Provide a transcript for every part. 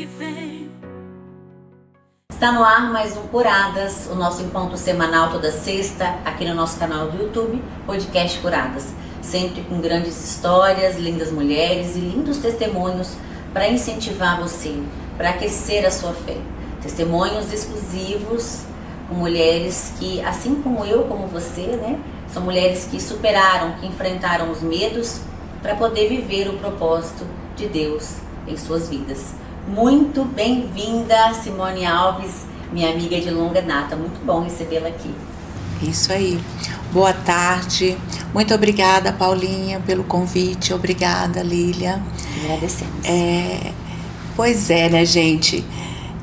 que vem. Está no ar mais um Curadas, o nosso encontro semanal toda sexta aqui no nosso canal do YouTube, Podcast Curadas. Sempre com grandes histórias, lindas mulheres e lindos testemunhos para incentivar você, para aquecer a sua fé. Testemunhos exclusivos com mulheres que, assim como eu, como você, né? São mulheres que superaram, que enfrentaram os medos para poder viver o propósito de Deus em suas vidas. Muito bem-vinda, Simone Alves, minha amiga de longa data. Muito bom recebê-la aqui. Isso aí. Boa tarde. Muito obrigada, Paulinha, pelo convite. Obrigada, Lília. Agradecemos. Pois é, né, gente?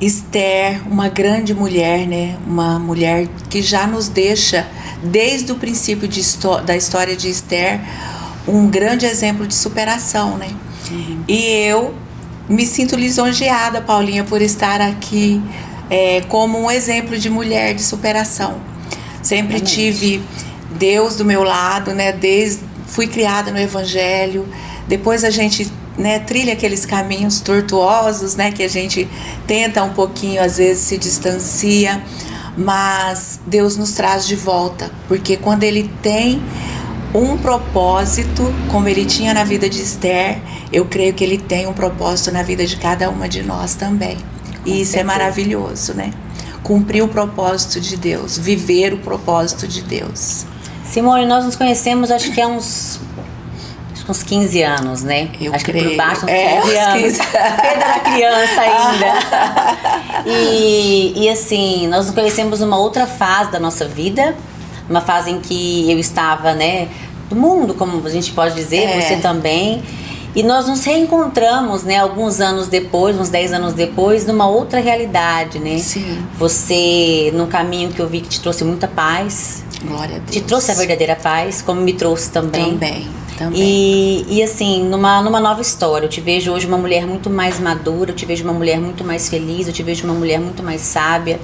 Esther, uma grande mulher, né? Uma mulher que já nos deixa, desde o princípio da história de Esther, um grande exemplo de superação, né? Uhum. E eu me sinto lisonjeada, Paulinha, por estar aqui como um exemplo de mulher de superação. Sempre tive Deus do meu lado, né? Fui criada no Evangelho. Depois a gente, né, trilha aqueles caminhos tortuosos, né? Que a gente tenta um pouquinho, às vezes se distancia. Mas Deus nos traz de volta. Porque quando Ele tem um propósito, como Ele tinha na vida de Esther, eu creio que Ele tem um propósito na vida de cada uma de nós também. E isso é maravilhoso, né? Cumprir o propósito de Deus, viver o propósito de Deus. Simone, nós nos conhecemos acho que há uns 15 anos, né? Eu acho creio. Que por baixo uns 15 anos. Pedro era criança ainda. E assim, nós nos conhecemos numa outra fase da nossa vida, uma fase em que eu estava, né, do mundo, como a gente pode dizer, você também. E nós nos reencontramos, né, alguns anos depois, uns 10 anos depois, numa outra realidade, né? Sim. Você, num caminho que eu vi que te trouxe muita paz. Glória a Deus. Te trouxe a verdadeira paz, como me trouxe também. Também. E assim, numa nova história, eu te vejo hoje uma mulher muito mais madura, eu te vejo uma mulher muito mais feliz, eu te vejo uma mulher muito mais sábia.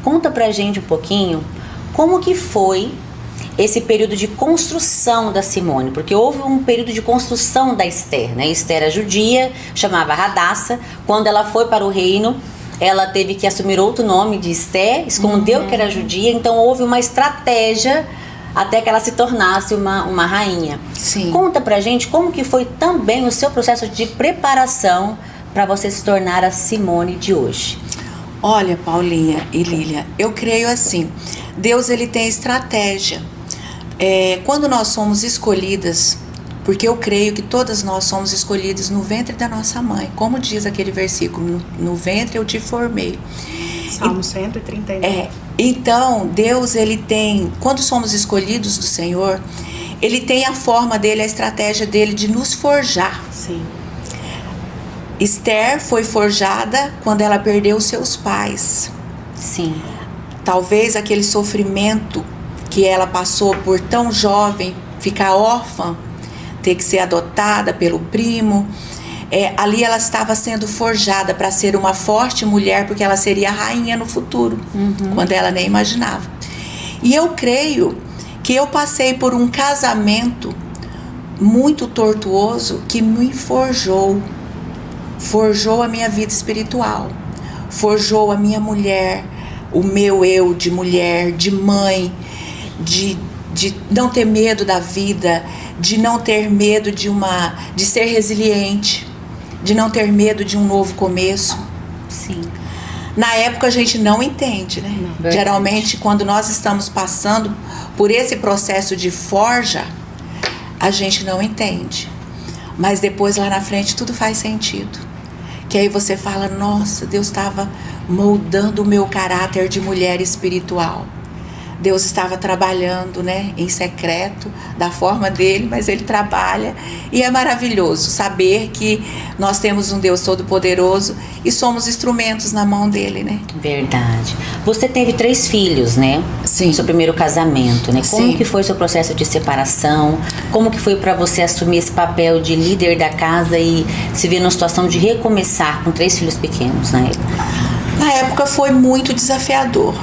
Conta pra gente um pouquinho como que foi esse período de construção da Simone, porque houve um período de construção da Esther, né? Esther era judia, chamava Radassa. Quando ela foi para o reino, ela teve que assumir outro nome de Esther, escondeu que era judia, então houve uma estratégia até que ela se tornasse uma rainha. Sim. Conta pra gente como que foi também o seu processo de preparação para você se tornar a Simone de hoje. Olha, Paulinha e Lília, eu creio assim, Deus ele tem estratégia. Quando nós somos escolhidas, porque eu creio que todas nós somos escolhidas no ventre da nossa mãe, como diz aquele versículo, no ventre eu te formei. Salmo 139. Então, Deus, ele tem, quando somos escolhidos do Senhor, ele tem a forma dele, a estratégia dele de nos forjar. Sim. Esther foi forjada quando ela perdeu seus pais. Sim. Talvez aquele sofrimento que ela passou por tão jovem, ficar órfã, ter que ser adotada pelo primo, ali ela estava sendo forjada para ser uma forte mulher, porque ela seria rainha no futuro, quando ela nem imaginava. E eu creio que eu passei por um casamento muito tortuoso que me forjou a minha vida espiritual, forjou a minha mulher, o meu eu de mulher, de mãe, de não ter medo da vida, de não ter medo de ser resiliente, de não ter medo de um novo começo. Sim. Na época a gente não entende, né? Não. Geralmente quando nós estamos passando por esse processo de forja, a gente não entende. Mas depois lá na frente tudo faz sentido. Que aí você fala, nossa, Deus estava moldando o meu caráter de mulher espiritual. Deus estava trabalhando, né, em secreto, da forma dele, mas ele trabalha. E é maravilhoso saber que nós temos um Deus todo-poderoso e somos instrumentos na mão dele, né? Verdade. Você teve 3 filhos, né? Sim. No seu primeiro casamento, né? Como Sim. que foi o seu processo de separação? Como que foi para você assumir esse papel de líder da casa e se ver numa situação de recomeçar com 3 filhos pequenos na época? Na época foi muito desafiador,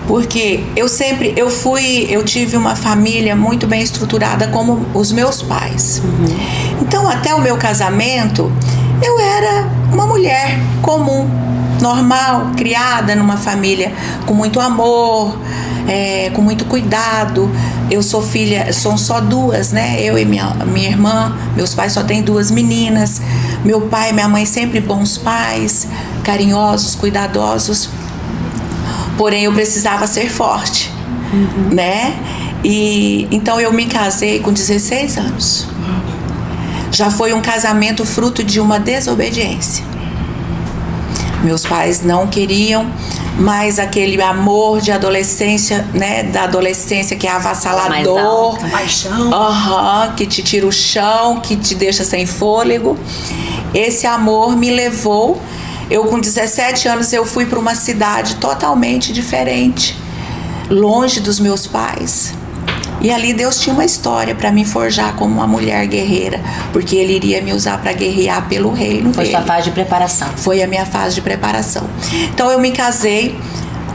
porque eu tive uma família muito bem estruturada como os meus pais. Então até o meu casamento Eu era uma mulher comum, normal, criada numa família com muito amor, com muito cuidado. Eu sou filha, são só duas, né? Eu e minha irmã. Meus pais só têm duas meninas. Meu pai e minha mãe sempre bons pais, carinhosos, cuidadosos. Porém, eu precisava ser forte, né? E então eu me casei com 16 anos. Já foi um casamento fruto de uma desobediência. Meus pais não queriam, mas aquele amor de adolescência, né? Da adolescência que é avassalador, paixão, que te tira o chão, que te deixa sem fôlego. Esse amor me levou. Eu com 17 anos eu fui para uma cidade totalmente diferente, longe dos meus pais. E ali Deus tinha uma história para me forjar como uma mulher guerreira, porque Ele iria me usar para guerrear pelo reino dele. Foi sua fase de preparação. Foi a minha fase de preparação. Então eu me casei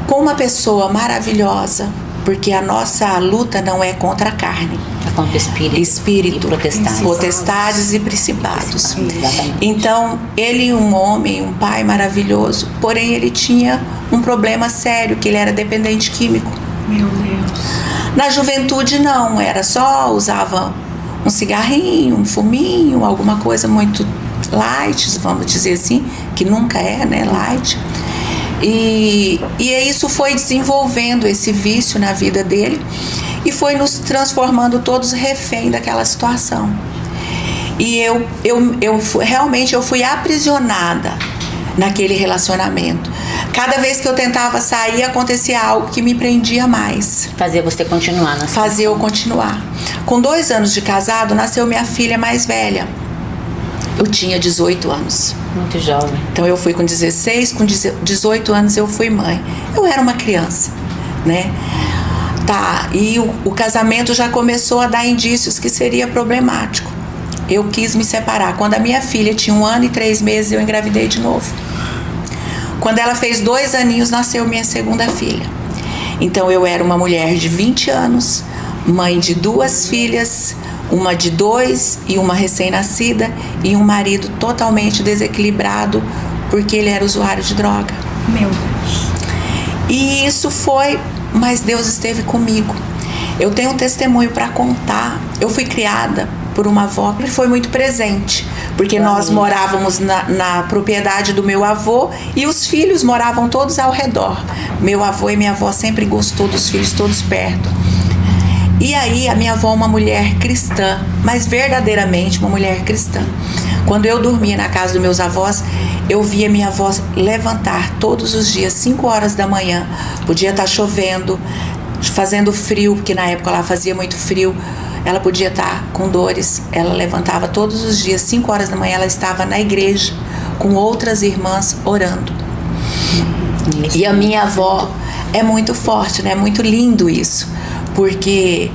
com uma pessoa maravilhosa, porque a nossa luta não é contra a carne. É contra o espírito e potestades e principados. Exatamente. Então ele, um homem, um pai maravilhoso, porém ele tinha um problema sério, que ele era dependente químico. Meu Deus. Na juventude não, era só, usava um cigarrinho, um fuminho, alguma coisa muito light, vamos dizer assim, que nunca é, né, light. E isso foi desenvolvendo esse vício na vida dele e foi nos transformando todos refém daquela situação. E realmente eu fui aprisionada naquele relacionamento. Cada vez que eu tentava sair, acontecia algo que me prendia mais. Fazia você continuar na Fazia eu continuar. Com 2 anos de casado, nasceu minha filha mais velha. Eu tinha 18 anos. Muito jovem. Então eu fui com 16, com 18 anos eu fui mãe. Eu era uma criança, né? Tá, e o casamento já começou a dar indícios que seria problemático. Eu quis me separar. Quando a minha filha tinha 1 ano e 3 meses, eu engravidei de novo. Quando ela fez 2 aninhos, nasceu minha segunda filha. Então eu era uma mulher de 20 anos, mãe de 2 filhas, uma de 2 e uma recém-nascida, e um marido totalmente desequilibrado, porque ele era usuário de droga. Meu Deus. E isso foi, mas Deus esteve comigo. Eu tenho um testemunho para contar. Eu fui criada por uma avó que foi muito presente, porque nós morávamos na propriedade do meu avô e os filhos moravam todos ao redor. Meu avô e minha avó sempre gostou dos filhos todos perto. E aí a minha avó é uma mulher cristã, mas verdadeiramente uma mulher cristã. Quando eu dormia na casa dos meus avós, eu via minha avó levantar todos os dias, 5 horas da manhã. Podia estar chovendo, fazendo frio, porque na época lá fazia muito frio. Ela podia estar com dores. Ela levantava todos os dias, 5 horas da manhã, ela estava na igreja com outras irmãs orando. E a minha avó é muito forte, né? É muito lindo isso. Porque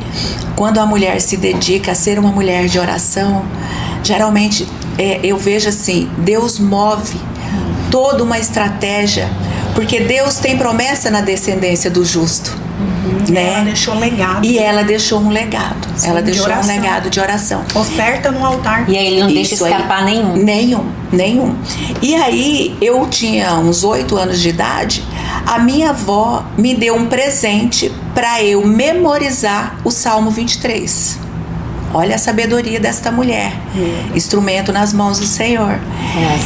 quando a mulher se dedica a ser uma mulher de oração, geralmente eu vejo assim, Deus move toda uma estratégia, porque Deus tem promessa na descendência do justo. Né? Ela deixou um legado. E ela deixou um legado. Sim, ela deixou um legado de oração. Oferta no altar. E aí ele não deixa escapar nenhum. E aí eu tinha uns 8 anos de idade. A minha avó me deu um presente para eu memorizar o Salmo 23. Olha a sabedoria desta mulher. Instrumento nas mãos do Senhor.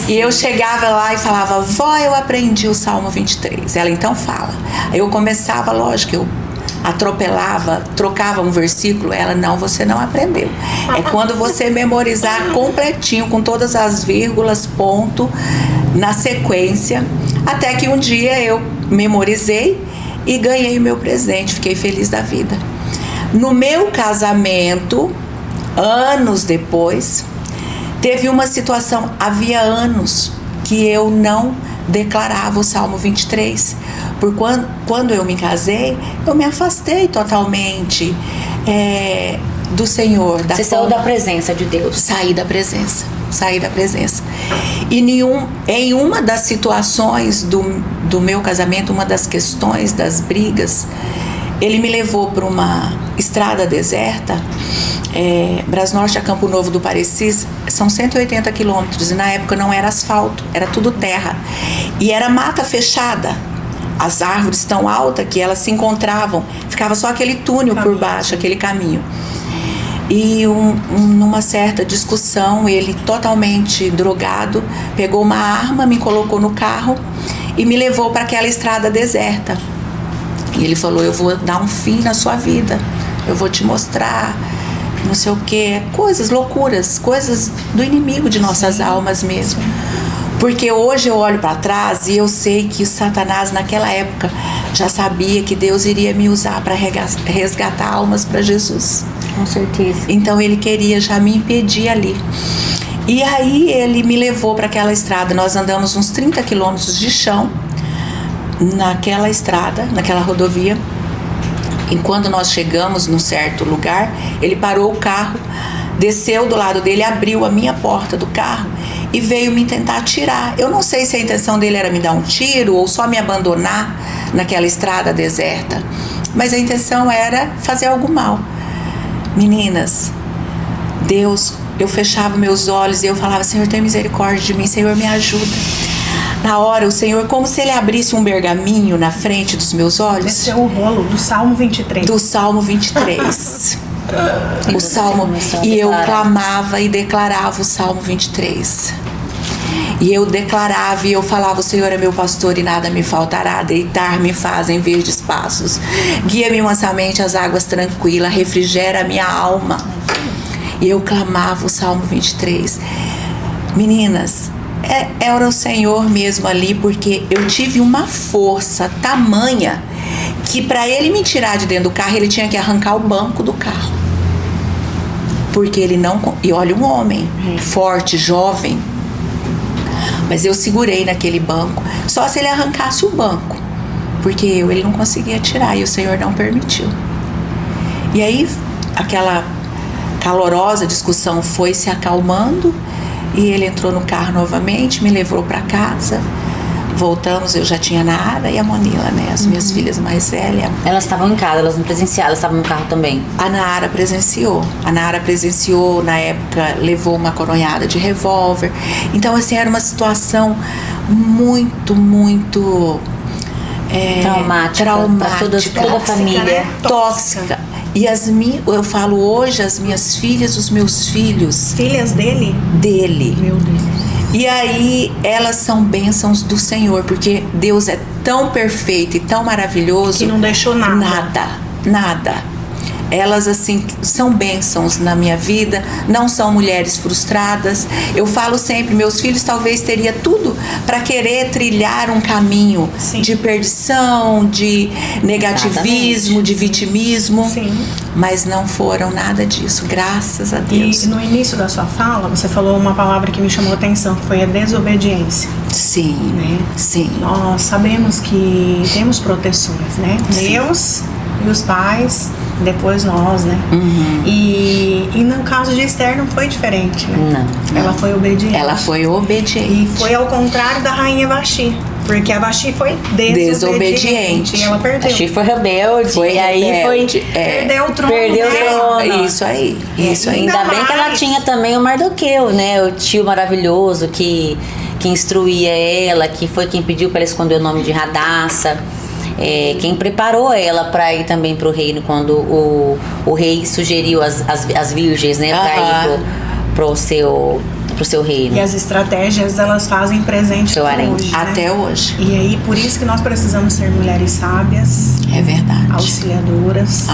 E eu chegava lá e falava: vó, eu aprendi o Salmo 23. Ela então fala. Eu começava, lógico, eu atropelava, trocava um versículo. Ela: não, você não aprendeu. É quando você memorizar completinho, com todas as vírgulas, ponto, na sequência. Até que um dia eu memorizei e ganhei o meu presente. Fiquei feliz da vida. No meu casamento, anos depois, teve uma situação. Havia anos que eu não declarava o Salmo 23. Por quando eu me casei, eu me afastei totalmente do Senhor. Você saiu da presença de Deus. Saí da presença. E em uma das situações do meu casamento, uma das questões, das brigas, ele me levou para uma estrada deserta, Brasnorte a Campo Novo do Parecis, são 180 quilômetros, e na época não era asfalto, era tudo terra, e era mata fechada, as árvores tão altas que elas se encontravam, ficava só aquele túnel por baixo, aquele caminho. E numa certa discussão, ele totalmente drogado, pegou uma arma, me colocou no carro e me levou para aquela estrada deserta. E ele falou: eu vou dar um fim na sua vida, eu vou te mostrar não sei o que, coisas, loucuras, coisas do inimigo de nossas almas mesmo. Porque hoje eu olho para trás e eu sei que Satanás naquela época já sabia que Deus iria me usar para resgatar almas para Jesus. Com certeza. Então ele queria já me impedir ali. E aí ele me levou para aquela estrada. Nós andamos uns 30 quilômetros de chão naquela estrada, naquela rodovia. E quando nós chegamos num certo lugar, ele parou o carro, desceu do lado dele, abriu a minha porta do carro e veio me tentar atirar. Eu não sei se a intenção dele era me dar um tiro ou só me abandonar naquela estrada deserta, mas a intenção era fazer algo mal. Meninas, Deus, eu fechava meus olhos e eu falava: Senhor, tem misericórdia de mim, Senhor, me ajuda. Na hora, o Senhor, como se ele abrisse um pergaminho na frente dos meus olhos. Desceu o rolo do Salmo 23. Do Salmo 23. O Salmo, e eu clamava e declarava o Salmo 23. E eu declarava e eu falava: o Senhor é meu pastor e nada me faltará. Deitar-me faz em verdes passos, guia-me mansamente às águas tranquilas, refrigera a minha alma. E eu clamava o Salmo 23. Meninas, era o Senhor mesmo ali, porque eu tive uma força tamanha que para ele me tirar de dentro do carro, ele tinha que arrancar o banco do carro. Porque ele não... E olha, um homem forte, jovem, mas eu segurei naquele banco, só se ele arrancasse o banco, porque ele não conseguia tirar e o Senhor não permitiu. E aí aquela calorosa discussão foi se acalmando e ele entrou no carro novamente, me levou para casa. Voltamos, eu já tinha a Nara e a Monila, né? As minhas filhas mais velhas. Elas estavam em casa, elas não presenciaram, elas estavam no carro também. A Nara presenciou. Na época, levou uma coronhada de revólver. Então, assim, era uma situação muito, muito traumática para toda a família. Né? Tóxica. E eu falo hoje, as minhas filhas, os meus filhos. Filhas dele? Dele. Meu Deus. E aí, elas são bênçãos do Senhor, porque Deus é tão perfeito e tão maravilhoso. Que não deixou nada. Nada. Elas, assim, são bênçãos na minha vida, não são mulheres frustradas. Eu falo sempre, meus filhos talvez teriam tudo para querer trilhar um caminho de perdição, de negativismo, de vitimismo. Sim. Mas não foram nada disso, graças a Deus. E no início da sua fala, você falou uma palavra que me chamou a atenção, que foi a desobediência. Sim, né? Sim. Nós sabemos que temos proteções, né? Sim. Deus e os pais, depois nós, né? Uhum. E no caso de Esther não foi diferente, né? Não. Ela foi obediente. Ela foi obediente. E foi ao contrário da rainha Vasti. Porque a Vasti foi desobediente. E ela perdeu. Vasti foi rebelde. Foi e aí rebelde, perdeu o trono. Perdeu o trono. Isso aí. Isso aí. Ainda bem que ela tinha também o Mardoqueu, né? O tio maravilhoso que instruía ela, que foi quem pediu para ela esconder o nome de Radassa. Quem preparou ela para ir também para o reino quando o rei sugeriu as virgens, né, para ir pro seu reino. E as estratégias, elas fazem presente até hoje, né? Até hoje. E aí, por isso que nós precisamos ser mulheres sábias. É verdade. Auxiliadoras.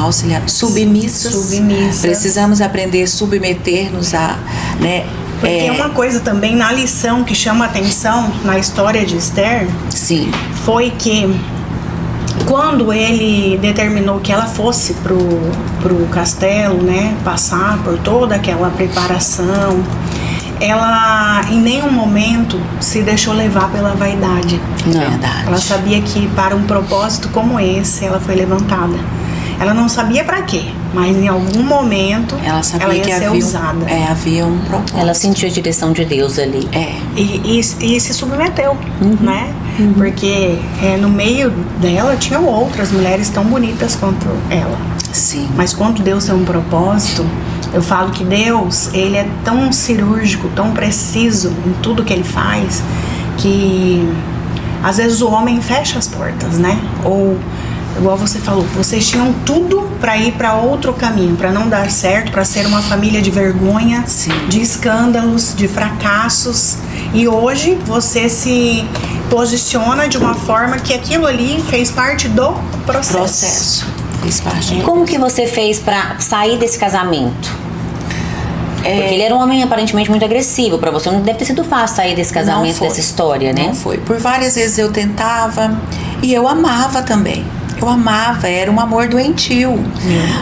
Submissas. Precisamos aprender a submeter-nos a, né? Porque uma coisa também na lição que chama atenção na história de Esther, sim, foi que quando ele determinou que ela fosse pro castelo, né, passar por toda aquela preparação, ela em nenhum momento se deixou levar pela vaidade. Verdade. Ela sabia que para um propósito como esse ela foi levantada. Ela não sabia para quê, mas em algum momento Ela sabia ela ia que ser havia, usada. havia um propósito. Ela sentiu a direção de Deus ali. E se submeteu, né? Porque no meio dela tinham outras mulheres tão bonitas quanto ela. Sim. Mas quando Deus tem um propósito, eu falo que Deus, ele é tão cirúrgico, tão preciso em tudo que ele faz, que às vezes o homem fecha as portas, né? Ou, igual você falou, vocês tinham tudo para ir para outro caminho, para não dar certo, para ser uma família de vergonha, Sim. de escândalos, de fracassos. E hoje você se posiciona de uma forma que aquilo ali fez parte do processo. Fez parte. Como que você fez pra sair desse casamento? Porque ele era um homem aparentemente muito agressivo. Pra você não deve ter sido fácil sair desse casamento, dessa história, né? Não foi. Por várias vezes eu tentava e eu amava também. Eu amava, era um amor doentio,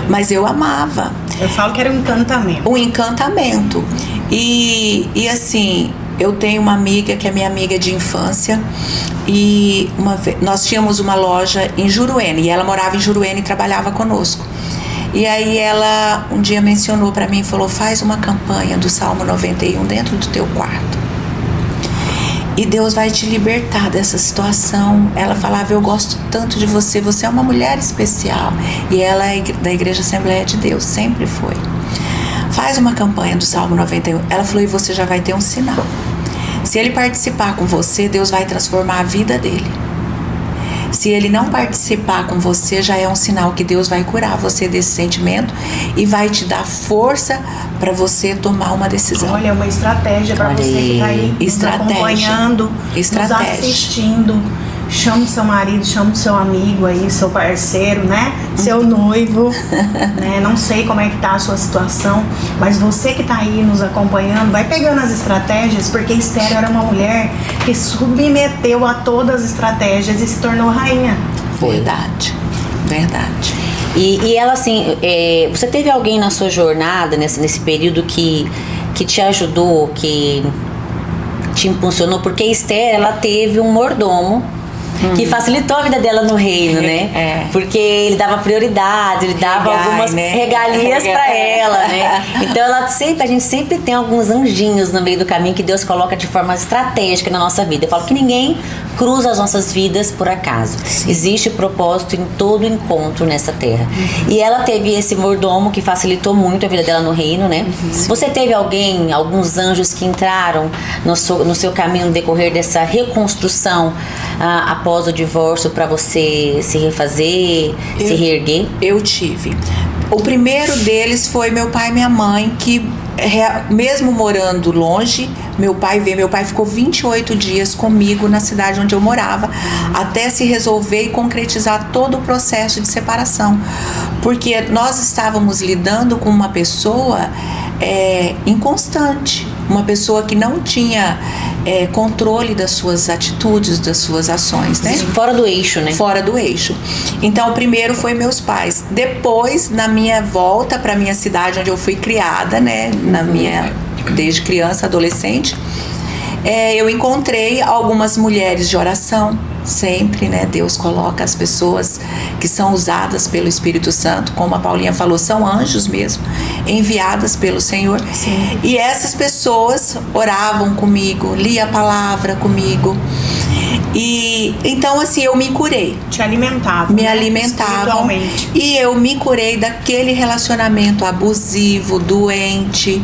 mas eu amava. Eu falo que era um encantamento. Um encantamento. E assim, eu tenho uma amiga que é minha amiga de infância e nós tínhamos uma loja em Juruena e ela morava em Juruena e trabalhava conosco. E aí ela um dia mencionou para mim e falou: faz uma campanha do Salmo 91 dentro do teu quarto. E Deus vai te libertar dessa situação. Ela falava: eu gosto tanto de você, você é uma mulher especial. E ela é da Igreja Assembleia de Deus, sempre foi. Faz uma campanha do Salmo 91. Ela falou: e você já vai ter um sinal. Se ele participar com você, Deus vai transformar a vida dele. Se ele não participar com você, já é um sinal que Deus vai curar você desse sentimento e vai te dar força para você tomar uma decisão. Olha, é uma estratégia para você que está aí nos acompanhando, nos assistindo. Chama o seu marido, chama o seu amigo aí, seu parceiro, né? Seu noivo, né? Não sei como é que tá a sua situação, mas você que tá aí nos acompanhando, vai pegando as estratégias, porque Esther era uma mulher que submeteu a todas as estratégias e se tornou rainha. Verdade. E ela assim, você teve alguém na sua jornada, nesse período que te ajudou, que te impulsionou? Porque Esther, ela teve um mordomo que facilitou a vida dela no reino, né? Porque ele dava prioridade, ele dava algumas regalias pra ela, né? Então a gente sempre tem alguns anjinhos no meio do caminho que Deus coloca de forma estratégica na nossa vida. Eu falo que ninguém cruza as nossas vidas por acaso. Sim. Existe propósito em todo encontro nessa terra. E ela teve esse mordomo que facilitou muito a vida dela no reino, né? Você teve alguns anjos que entraram no seu caminho no decorrer dessa reconstrução após o divórcio, para você se refazer, se reerguer? Eu tive. O primeiro deles foi meu pai e minha mãe, que mesmo morando longe, meu pai ficou 28 dias comigo na cidade onde eu morava, até se resolver e concretizar todo o processo de separação, porque nós estávamos lidando com uma pessoa inconstante, uma pessoa que não tinha controle das suas atitudes, das suas ações, né? Fora do eixo, né? Fora do eixo. Então, o primeiro foi meus pais. Depois, na minha volta para minha cidade, onde eu fui criada, né? Desde criança, adolescente, eu encontrei algumas mulheres de oração. Sempre, né? Deus coloca as pessoas que são usadas pelo Espírito Santo, como a Paulinha falou, são anjos mesmo, enviadas pelo Senhor. Sim. E essas pessoas oravam comigo, lia a palavra comigo. E então, assim, eu me curei. Te alimentavam. Me alimentavam. E eu me curei daquele relacionamento abusivo, doente.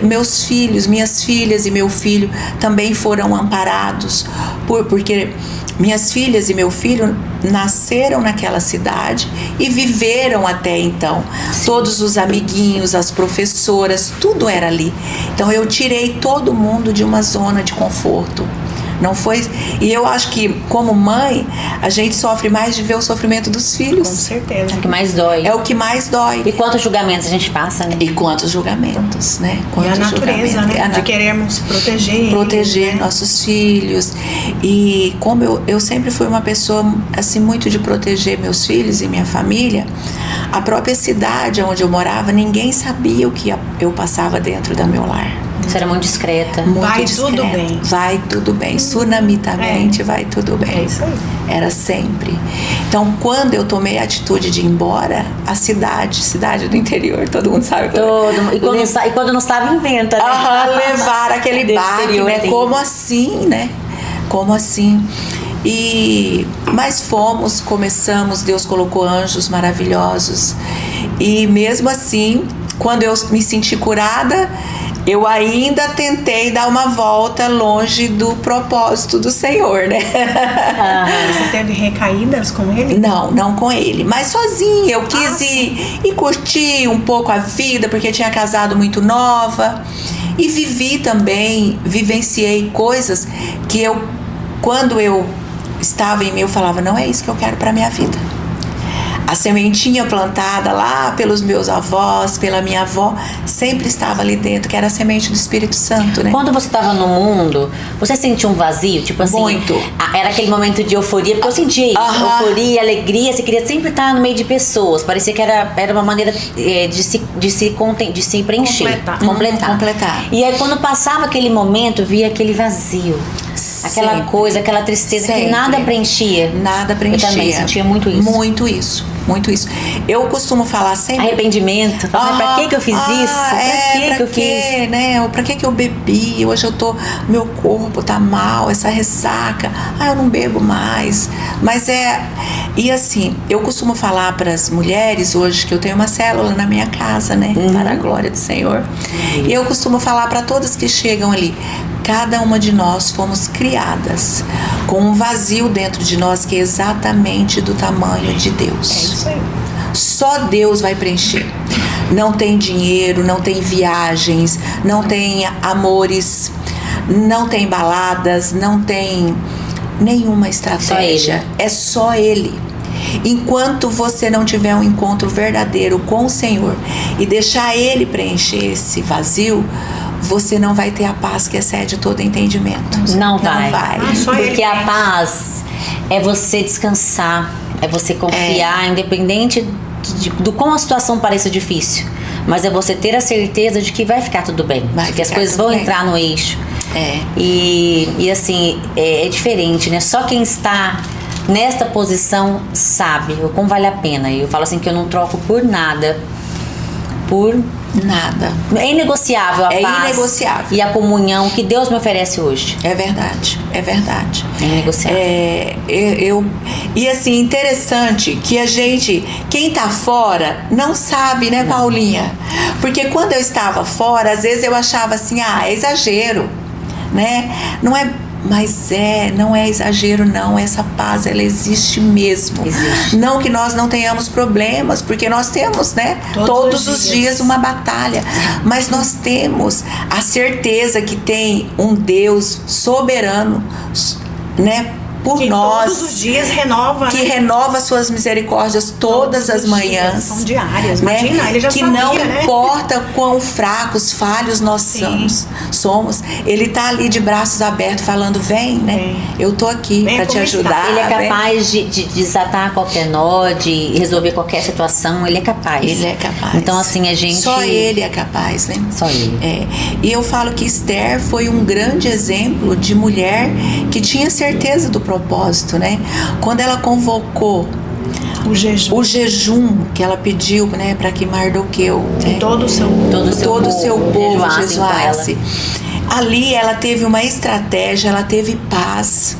Meus filhos, minhas filhas e meu filho também foram amparados, porque minhas filhas e meu filho nasceram naquela cidade e viveram até então. Sim. Todos os amiguinhos, as professoras, tudo era ali. Então eu tirei todo mundo de uma zona de conforto. Não foi? E eu acho que, como mãe, a gente sofre mais de ver o sofrimento dos filhos. Com certeza. É o que mais dói. É o que mais dói. E quantos julgamentos a gente passa, né? E quantos julgamentos, né? E a natureza, né? De querermos proteger. Proteger nossos filhos. E como eu sempre fui uma pessoa, assim, muito de proteger meus filhos e minha família, a própria cidade onde eu morava, ninguém sabia o que eu passava dentro do meu lar. Você era muito discreta. Muito Vai discreta. tudo bem. Vai tudo bem. Sunamitamente vai tudo bem. É isso aí. Era sempre. Então, quando eu tomei a atitude de ir embora, a cidade do interior, todo mundo sabe. E quando não estava, inventa, né? Levar aquele Do baque, interior né? tem. Como assim, né? Como assim? Mas começamos, Deus colocou anjos maravilhosos. E mesmo assim, quando eu me senti curada, eu ainda tentei dar uma volta longe do propósito do Senhor, né? Você teve recaídas com ele? Não com ele, mas sozinha. Eu quis ir curtir um pouco a vida, porque eu tinha casado muito nova. E vivenciei coisas que quando eu estava em mim, eu falava, não é isso que eu quero para minha vida. A sementinha plantada lá pelos meus avós, pela minha avó, sempre estava ali dentro, que era a semente do Espírito Santo, né? Quando você estava no mundo, você sentia um vazio? Tipo assim, Muito. Era aquele momento de euforia, porque eu sentia isso. Euforia, alegria, você queria sempre estar no meio de pessoas. Parecia que era uma maneira de se preencher. Completar. E aí quando passava aquele momento, via aquele vazio. Aquela Sempre. coisa, aquela tristeza que Sempre. nada preenchia. Nada preenchia. Eu também sentia muito isso. Muito isso. Eu costumo falar sempre... Arrependimento. Pra que eu fiz isso? Pra que eu fiz? Né? Pra que eu bebi? Hoje meu corpo tá mal, essa ressaca. Eu não bebo mais. E assim, eu costumo falar para as mulheres hoje que eu tenho uma célula na minha casa, né? Para a glória do Senhor. E eu costumo falar para todas que chegam ali, cada uma de nós fomos criadas com um vazio dentro de nós que é exatamente do tamanho de Deus. É isso aí. Só Deus vai preencher. Não tem dinheiro, não tem viagens, não tem amores, não tem baladas, não tem nenhuma estratégia. É só Ele. Enquanto você não tiver um encontro verdadeiro com o Senhor e deixar Ele preencher esse vazio, você não vai ter a paz que excede todo entendimento. Não vai. Porque a ele paz é você descansar, é você confiar, independente do como a situação pareça difícil. Mas é você ter a certeza de que vai ficar tudo bem. Que as coisas vão entrar no eixo. E assim, é diferente, né? Só quem está nesta posição sabe o como vale a pena. Eu falo assim que eu não troco por nada. Por nada. É inegociável a paz. É inegociável. E a comunhão que Deus me oferece hoje. É verdade. É inegociável. E assim, interessante que quem tá fora não sabe, né, Paulinha? Porque quando eu estava fora, às vezes eu achava assim, é exagero, né? Não é exagero, não. Essa paz, ela existe mesmo. Existe. Não que nós não tenhamos problemas, porque nós temos, né? Todos os dias uma batalha. Mas nós temos a certeza que tem um Deus soberano, né? Por que nós, todos os dias renova, que renova suas misericórdias todas as manhãs, são diárias, né? imagina, ele já que sabia, não né? importa quão fracos, falhos nós somos, ele tá ali de braços abertos falando, vem, né? Eu tô aqui para te ajudar. Ele é capaz de desatar qualquer nó, de resolver qualquer situação, ele é capaz. Ele é capaz. Então assim, a gente... Só ele é capaz, né? Só ele. E eu falo que Esther foi um grande exemplo de mulher que tinha certeza do propósito, né? Quando ela convocou o jejum que ela pediu, né, para que Mardoqueu, todo o seu povo jejuasse. Ali ela teve uma estratégia, ela teve paz.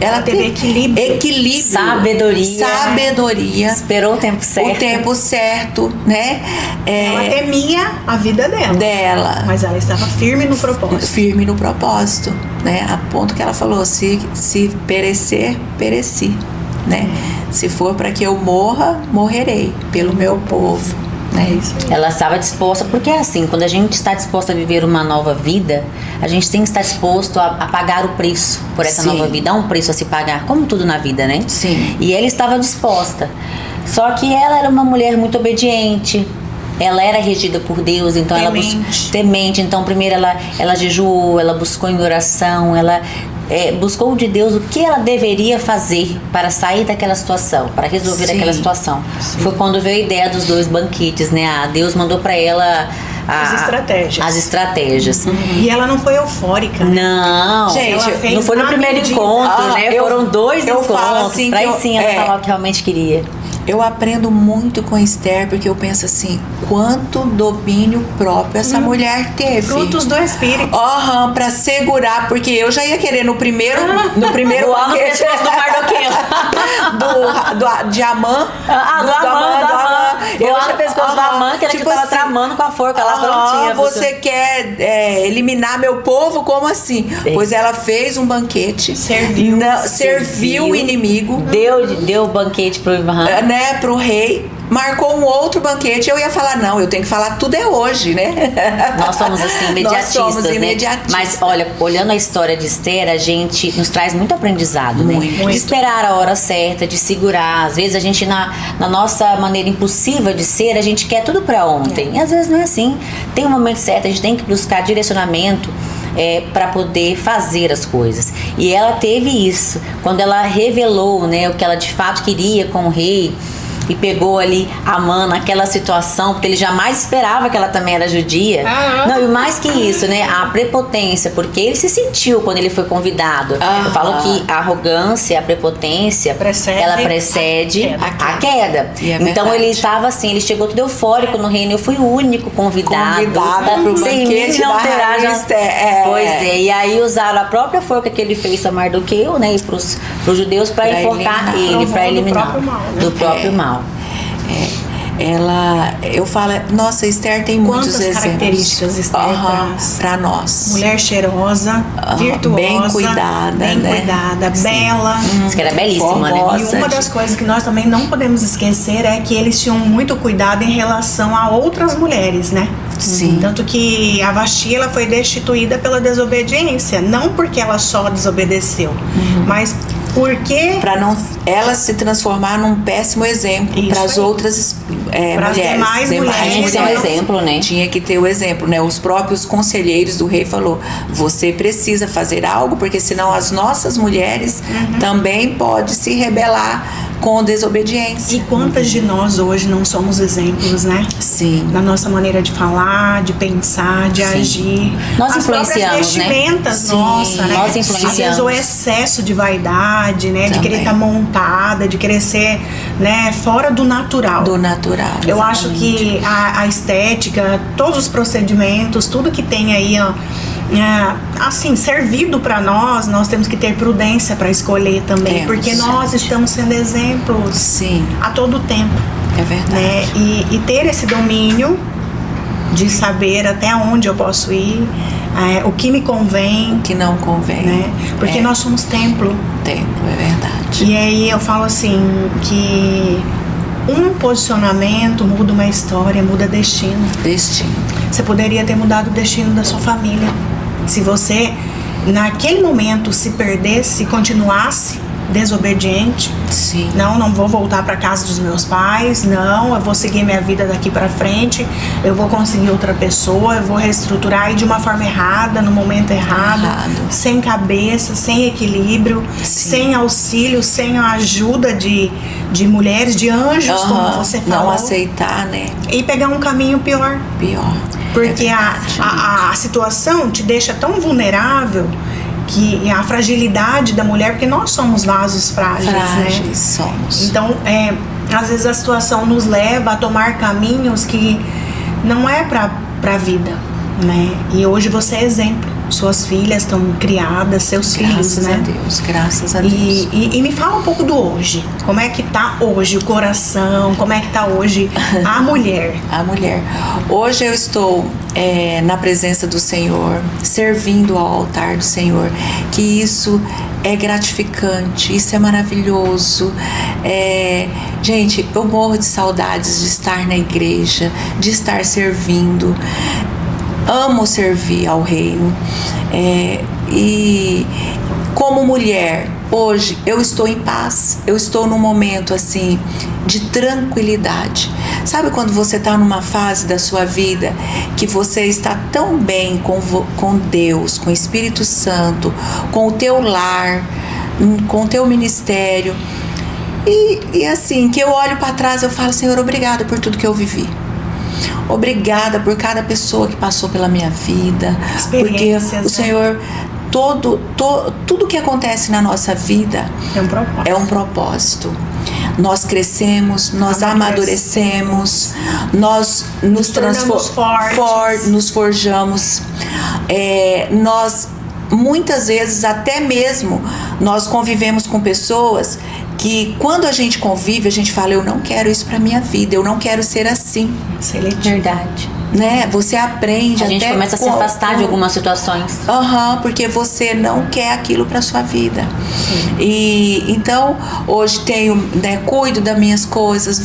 Ela teve equilíbrio, sabedoria. Esperou o tempo certo. Né? Ela temia a vida dela. Mas ela estava firme no propósito. Né? A ponto que ela falou, se perecer, pereci, né? Se for para que eu morra, morrerei pelo meu povo. Né? Ela estava disposta, porque é assim, quando a gente está disposta a viver uma nova vida, a gente tem que estar disposto a pagar o preço por essa nova vida. Há um preço a se pagar, como tudo na vida, né? Sim. E ela estava disposta. Só que ela era uma mulher muito obediente. Ela era regida por Deus, então temente. Então primeiro ela jejuou, ela buscou em oração, ela buscou de Deus o que ela deveria fazer para sair daquela situação, para resolver aquela situação. Foi quando veio a ideia dos 2 banquetes, né? Deus mandou para ela estratégias. As estratégias. E ela não foi eufórica. Não, Gente, não foi no primeiro encontro, né? Foram 2 eu encontros. falo assim pra que aí sim ela falar o que realmente queria. Eu aprendo muito com Esther, porque eu penso assim, quanto domínio próprio essa mulher teve. Frutos do Espírito. Pra segurar, porque eu já ia querer no primeiro Voar no pescoço do Mardoqueu. de Amã. Do Amã. Voar no pescoço do Amã, que era tipo que tava assim, tramando com a forca lá prontinha. Você quer eliminar meu povo? Como assim? Pois ela fez um banquete. Serviu o inimigo. Deu banquete pro Ibrahim. Pro rei, marcou um outro banquete. Eu ia falar, não, eu tenho que falar tudo é hoje, né? Nós somos assim, imediatistas, né? Mas olha, olhando a história de Esther, a gente nos traz muito aprendizado, né? De esperar a hora certa, de segurar. Às vezes a gente, na nossa maneira impulsiva de ser, a gente quer tudo pra ontem. E às vezes não é assim. Tem um momento certo, a gente tem que buscar direcionamento para poder fazer as coisas. E ela teve isso quando ela revelou, né, o que ela de fato queria com o rei, e pegou ali Amã naquela situação, porque ele jamais esperava que ela também era judia. Não, e mais que isso, né, a prepotência, porque ele se sentiu quando ele foi convidado. Eu falo que a arrogância, a prepotência, ela precede a queda. Então ele estava assim, ele chegou todo eufórico no reino. Eu fui o único convidado pro banquete não terá já. Pois é, e aí usaram a própria forca que ele fez a Mardoqueu, né, e pros judeus para enforcar ele, para eliminar do próprio mal. Eu falo, nossa, Esther tem muitos exemplos. Características Esther traz pra nós. Mulher cheirosa, virtuosa, bem cuidada, bela. Isso que era belíssima, né? E uma das coisas que nós também não podemos esquecer é que eles tinham muito cuidado em relação a outras mulheres, né? Sim. Tanto que a Vasti, ela foi destituída pela desobediência, não porque ela só desobedeceu, mas porque para não ela se transformar num péssimo exemplo para as outras mulheres. Tinha que ter um exemplo, né? Tinha que ter o exemplo, né? Os próprios conselheiros do rei falou: você precisa fazer algo, porque senão as nossas mulheres também podem se rebelar com desobediência. E quantas de nós hoje não somos exemplos, né? Sim. Na nossa maneira de falar, de pensar, de agir. Nós as influenciamos, vestimentas, né? Nossa, né? Nós influenciamos. Às vezes o excesso de vaidade, né? De querer estar montada, de querer ser, né, fora do natural. Do natural. Eu acho que a estética, todos os procedimentos, tudo que tem aí, ó, assim, servido para nós temos que ter prudência para escolher também, porque nós estamos sendo exemplos a todo tempo. É verdade. Né? E ter esse domínio de saber até onde eu posso ir, o que me convém, o que não convém, né? Porque nós somos templo. Templo, é verdade. E aí eu falo assim que um posicionamento muda uma história, muda destino. Você poderia ter mudado o destino da sua família se você naquele momento se perdesse e continuasse desobediente. Sim. Não vou voltar para casa dos meus pais, eu vou seguir minha vida daqui para frente, eu vou conseguir outra pessoa, eu vou reestruturar e de uma forma errada, no momento errado, sem cabeça, sem equilíbrio, sem auxílio, sem a ajuda de mulheres, de anjos, como você falou. Não aceitar, né? E pegar um caminho pior. Porque a situação te deixa tão vulnerável, que a fragilidade da mulher, porque nós somos vasos frágeis, né? Somos. Então, às vezes a situação nos leva a tomar caminhos que não é pra vida, né? E hoje você é exemplo. Suas filhas estão criadas, seus filhos, né? Graças a Deus. E me fala um pouco do hoje. Como é que tá hoje o coração? Como é que tá hoje a mulher? A mulher. Hoje eu estou na presença do Senhor, servindo ao altar do Senhor. Que isso é gratificante, isso é maravilhoso. Gente, eu morro de saudades de estar na igreja, de estar servindo. Amo servir ao reino, e como mulher, hoje eu estou em paz, eu estou num momento assim de tranquilidade. Sabe quando você está numa fase da sua vida que você está tão bem com Deus, com o Espírito Santo, com o teu lar, com o teu ministério, e assim, que eu olho para trás e eu falo: Senhor, obrigada por tudo que eu vivi. Obrigada por cada pessoa que passou pela minha vida. Porque o Senhor, tudo que acontece na nossa vida é um propósito. Nós crescemos, nós amadurecemos, nós nos transformamos, nos forjamos. Nós, muitas vezes, até mesmo, nós convivemos com pessoas que, quando a gente convive, a gente fala: eu não quero isso pra minha vida, eu não quero ser assim. Verdade. Né? Você aprende a gente começa a se afastar de algumas situações. Porque você não quer aquilo para sua vida. E então hoje tenho, né, cuido das minhas coisas,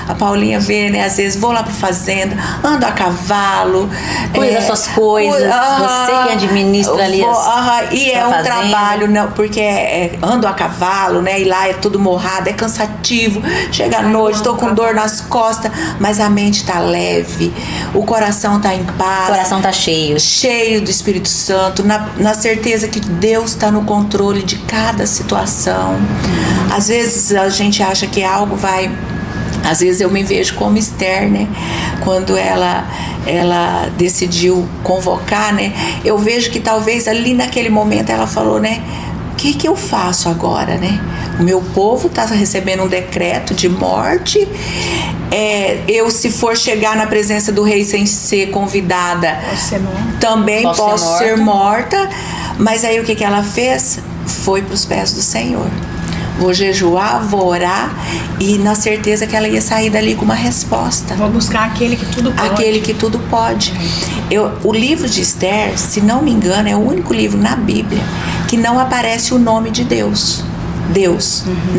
a Paulinha vê, né, às vezes vou lá para fazenda, ando a cavalo, cuida das suas coisas, você que administra ali e é um fazenda. Trabalho, não, porque ando a cavalo, né, e lá é tudo morrado, é cansativo, chega à noite, tô com dor nas costas, mas a mente tá leve. O coração está em paz. O coração está cheio. Cheio do Espírito Santo, na certeza que Deus está no controle de cada situação. Às vezes a gente acha que algo vai... Às vezes eu me vejo como Esther, né? Quando ela decidiu convocar, né? Eu vejo que talvez ali naquele momento ela falou, né? O que eu faço agora, né? O meu povo está recebendo um decreto de morte. Eu, se for chegar na presença do rei sem ser convidada, também posso ser morta. Mas aí o que ela fez? Foi para os pés do Senhor. Vou jejuar, vou orar, e na certeza que ela ia sair dali com uma resposta. Vou buscar aquele que tudo pode. Aquele que tudo pode. O livro de Esther, se não me engano, é o único livro na Bíblia que não aparece o nome de Deus.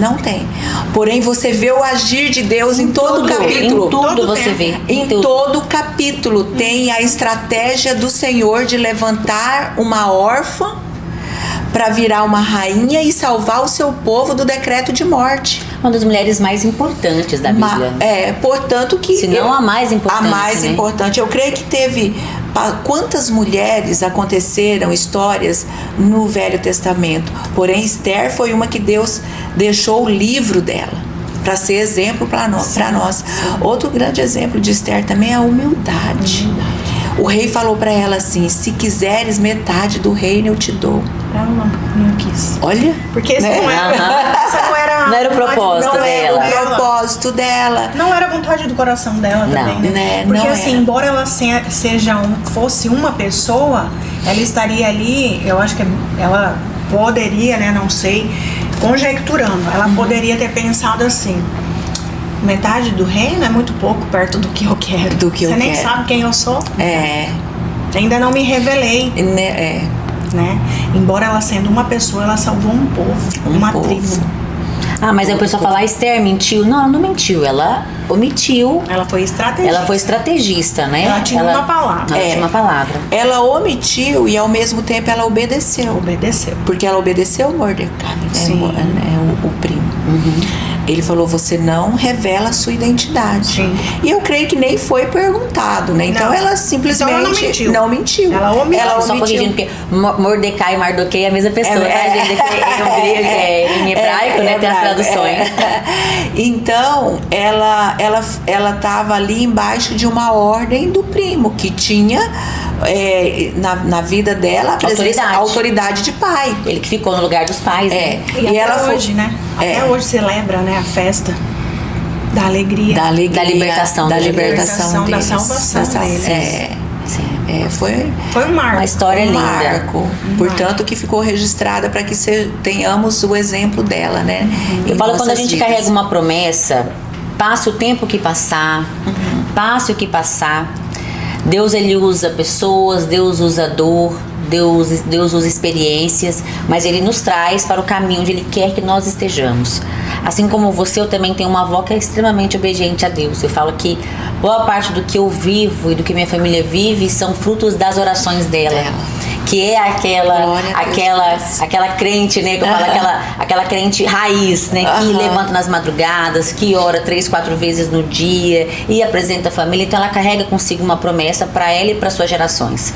Não tem. Porém, você vê o agir de Deus em todo o capítulo. Em tudo você vê. Em todo capítulo tem a estratégia do Senhor de levantar uma órfã para virar uma rainha e salvar o seu povo do decreto de morte. Uma das mulheres mais importantes da Bíblia. Portanto que... Se não a mais importante. A mais importante. Eu creio que teve... Quantas mulheres aconteceram histórias no Velho Testamento? Porém, Esther foi uma que Deus deixou o livro dela para ser exemplo para nós. Outro grande exemplo de Esther também é a humildade. O rei falou para ela assim: se quiseres metade do reino eu te dou. Ela não quis. Olha. Porque isso não era o propósito dela. Não era o propósito dela. Não era a vontade do coração dela também, né? Porque assim, embora ela fosse uma pessoa, ela estaria ali, eu acho que ela poderia, né, não sei, conjecturando, ela poderia ter pensado assim: metade do reino é muito pouco perto do que eu quero. Você nem sabe quem eu sou. Ainda não me revelei. Né? Embora ela sendo uma pessoa, ela salvou um povo, uma tribo. Mas aí o pessoal fala: Esther mentiu. Não, ela não mentiu, ela omitiu. Ela foi estrategista. Ela foi estrategista, né? Ela tinha uma palavra. Ela tinha uma palavra. Ela omitiu e ao mesmo tempo ela obedeceu. Porque ela obedeceu o Mordecai, né? O primo. Ele falou: você não revela a sua identidade. Sim. E eu creio que nem foi perguntado, né? Então ela simplesmente não mentiu. Ela omitiu. Só corrigindo, porque Mordecai e Mardoquei é a mesma pessoa, tá, gente? Em hebraico, né? Tem as traduções. Então, ela estava ali embaixo de uma ordem do primo, que tinha na vida dela a autoridade de pai. Ele que ficou no lugar dos pais, né? E ela hoje, né? Até hoje celebra, né, a festa da alegria. Da libertação. Da salvação deles. Foi um marco. Uma história linda. Marco. Portanto, que ficou registrada para que tenhamos o exemplo dela, né? Eu falo, quando a gente carrega uma promessa, passe o tempo que passar, passe o que passar, Deus, ele usa pessoas, Deus usa dor, Deus usa experiências, mas Ele nos traz para o caminho onde Ele quer que nós estejamos. Assim como você, eu também tenho uma avó que é extremamente obediente a Deus. Eu falo que boa parte do que eu vivo e do que minha família vive são frutos das orações dela. Que é aquela crente, né? Que eu falo, aquela crente raiz, né? Que levanta nas madrugadas, que ora 3, 4 vezes no dia e apresenta a família. Então ela carrega consigo uma promessa para ela e para suas gerações.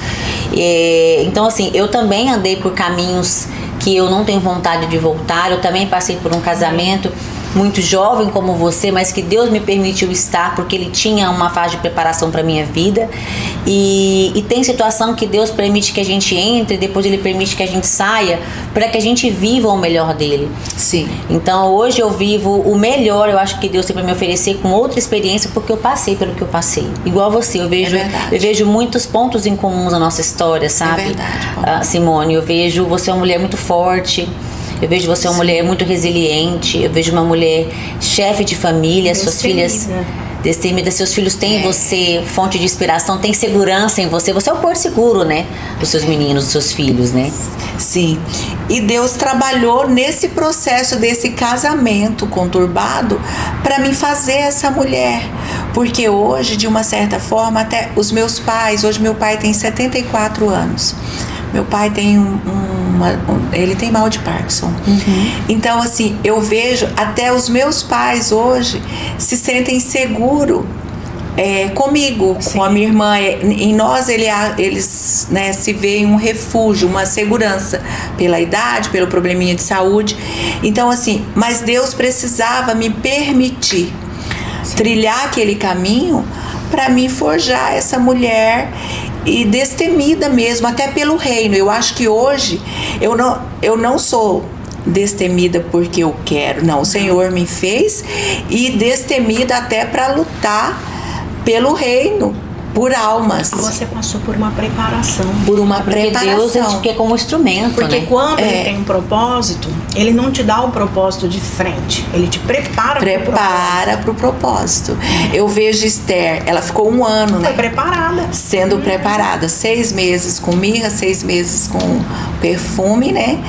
Então, assim, eu também andei por caminhos que eu não tenho vontade de voltar. Eu também passei por um casamento muito jovem como você, mas que Deus me permitiu estar porque Ele tinha uma fase de preparação para minha vida. E tem situação que Deus permite que a gente entre, depois Ele permite que a gente saia, para que a gente viva o melhor dele. Sim. Então hoje eu vivo o melhor, eu acho que Deus tem para me oferecer com outra experiência, porque eu passei pelo que eu passei. Igual você, eu vejo muitos pontos em comuns na nossa história, sabe? É verdade, Simone, eu vejo você uma mulher muito forte. Eu vejo você uma mulher muito resiliente. Eu vejo uma mulher chefe de família, suas filhas destemidas, seus filhos têm em você fonte de inspiração, tem segurança em você. Você é o porto seguro, né? Dos seus meninos, dos seus filhos, né? Sim. E Deus trabalhou nesse processo desse casamento conturbado para me fazer essa mulher. Porque hoje, de uma certa forma, até os meus pais, hoje meu pai tem 74 anos. Meu pai tem ele tem mal de Parkinson. Então, assim, eu vejo até os meus pais hoje se sentem seguros comigo, sim, com a minha irmã. Em nós, eles né, se veem um refúgio, uma segurança pela idade, pelo probleminha de saúde. Então, assim, mas Deus precisava me permitir, sim, trilhar aquele caminho para me forjar essa mulher e destemida mesmo, até pelo reino. Eu acho que hoje eu não sou destemida porque eu quero, não, o Senhor me fez, e destemida até para lutar pelo reino, por almas. Você passou por uma preparação. Por uma preparação. Deus ele te quer como instrumento, porque né? Quando ele tem um propósito, ele não te dá o propósito de frente, ele te prepara para o propósito. Eu vejo Esther, ela ficou 1 ano, né? Foi preparada. Sendo preparada, 6 meses com mirra, 6 meses com perfume, né?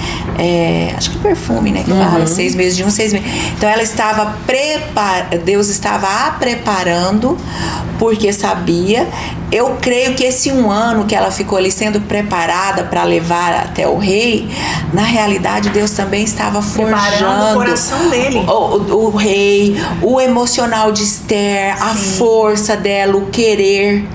Acho que perfume, né? Que fala, 6 meses de 6 meses. Então ela estava Deus estava a preparando, porque sabia. Eu creio que esse 1 ano que ela ficou ali sendo preparada para levar até o rei, na realidade Deus também estava forjando o coração dele, o rei, o emocional de Esther, sim, a força dela, o querer,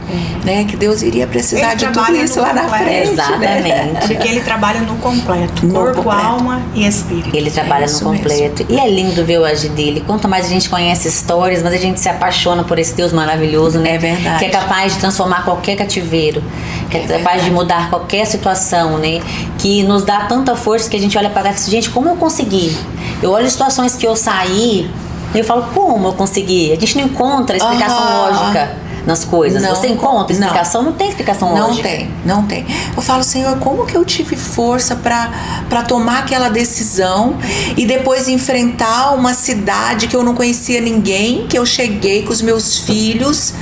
né? Que Deus iria precisar de tudo isso lá na frente. Exatamente. Né? Porque ele trabalha no completo, corpo, alma e espírito. Ele trabalha no completo. Mesmo. E é lindo ver o agir dele. Quanto mais a gente conhece histórias, mas a gente se apaixona por esse Deus maravilhoso, né? É verdade. Que é capaz de transformar qualquer cativeiro, que é capaz de mudar qualquer situação, né? Que nos dá tanta força que a gente olha para trás e diz, gente, como eu consegui? Eu olho situações que eu saí e eu falo, como eu consegui? A gente não encontra explicação lógica nas coisas. Não, você encontra explicação? Não tem explicação lógica. Não tem. Eu falo, Senhor, como que eu tive força para tomar aquela decisão e depois enfrentar uma cidade que eu não conhecia ninguém, que eu cheguei com os meus filhos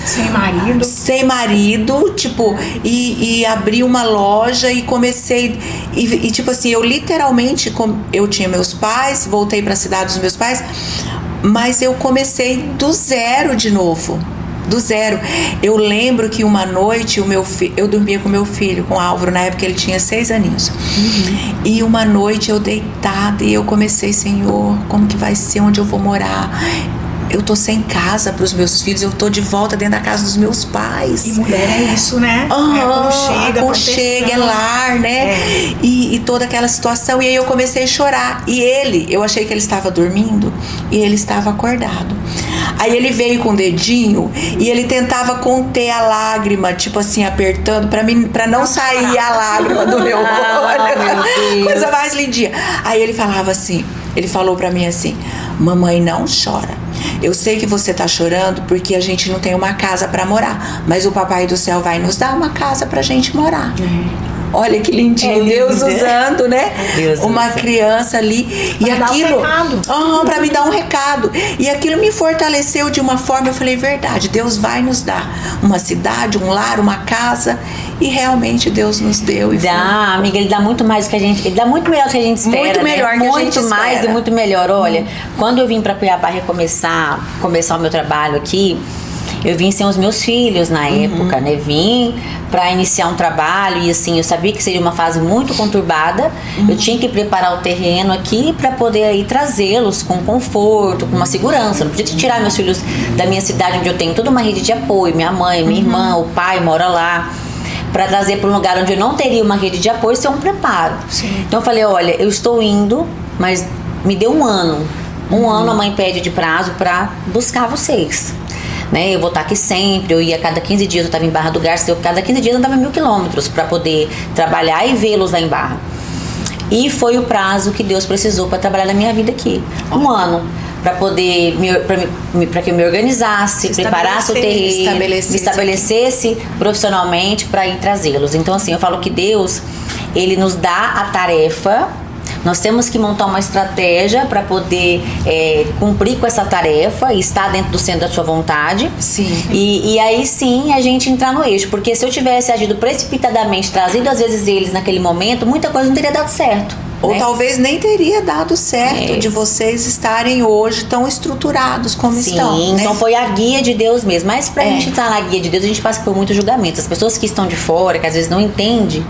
sem marido, tipo, e abri uma loja e comecei e tipo assim, eu literalmente eu tinha meus pais, voltei para a cidade dos meus pais, mas eu comecei do zero de novo. Do zero. Eu lembro que uma noite eu dormia com meu filho, com o Álvaro, na época ele tinha 6 aninhos. E uma noite eu deitada e eu comecei, Senhor, como que vai ser, onde eu vou morar? Eu tô sem casa para os meus filhos, eu tô de volta dentro da casa dos meus pais. E mulher é isso, né? Aconchega, é lar, né? E toda aquela situação. E aí eu comecei a chorar. E eu achei que ele estava dormindo e ele estava acordado. Aí ele veio com o dedinho e ele tentava conter a lágrima, tipo assim, apertando para não sair a lágrima do meu olho. Coisa mais lindinha. Aí ele falava assim, ele falou para mim assim, mamãe, não chora. Eu sei que você tá chorando porque a gente não tem uma casa para morar, mas o Papai do Céu vai nos dar uma casa pra gente morar. Olha que lindinho, Deus usando, né? Uma criança ali. E aquilo, para me dar um recado. E aquilo me fortaleceu de uma forma, eu falei, verdade, Deus vai nos dar uma cidade, um lar, uma casa. E realmente Deus nos deu. Amiga, ele dá muito mais do que a gente, ele dá muito melhor do que a gente espera. Muito melhor que a gente espera. Muito mais e muito melhor. Olha, quando eu vim para Cuiabá começar o meu trabalho aqui, eu vim sem os meus filhos na época, né? Vim para iniciar um trabalho e assim, eu sabia que seria uma fase muito conturbada. Eu tinha que preparar o terreno aqui para poder aí trazê-los com conforto, com uma segurança. Não podia tirar meus filhos da minha cidade, onde eu tenho toda uma rede de apoio, minha mãe, minha irmã, o pai mora lá, para trazer para um lugar onde eu não teria uma rede de apoio, ser um preparo. Sim. Então eu falei, olha, eu estou indo, mas me dê 1 ano Um ano a mãe pede de prazo para buscar vocês. Né? Eu vou estar aqui sempre, eu ia cada 15 dias, eu estava em Barra do Garça, eu cada 15 dias andava 1.000 quilômetros para poder trabalhar e vê-los lá em Barra. E foi o prazo que Deus precisou para trabalhar na minha vida aqui. Um ano. Para poder, para que eu me organizasse, preparasse o terreno, me estabelecesse profissionalmente para ir trazê-los. Então, assim, eu falo que Deus, Ele nos dá a tarefa. Nós temos que montar uma estratégia para poder cumprir com essa tarefa e estar dentro do centro da sua vontade. Sim. E aí sim a gente entrar no eixo. Porque se eu tivesse agido precipitadamente, trazido às vezes eles naquele momento, muita coisa não teria dado certo. Ou talvez nem teria dado certo de vocês estarem hoje tão estruturados como estão. Sim, então foi a guia de Deus mesmo. Mas pra gente estar na guia de Deus, a gente passa por muitos julgamentos. As pessoas que estão de fora, que às vezes não entendem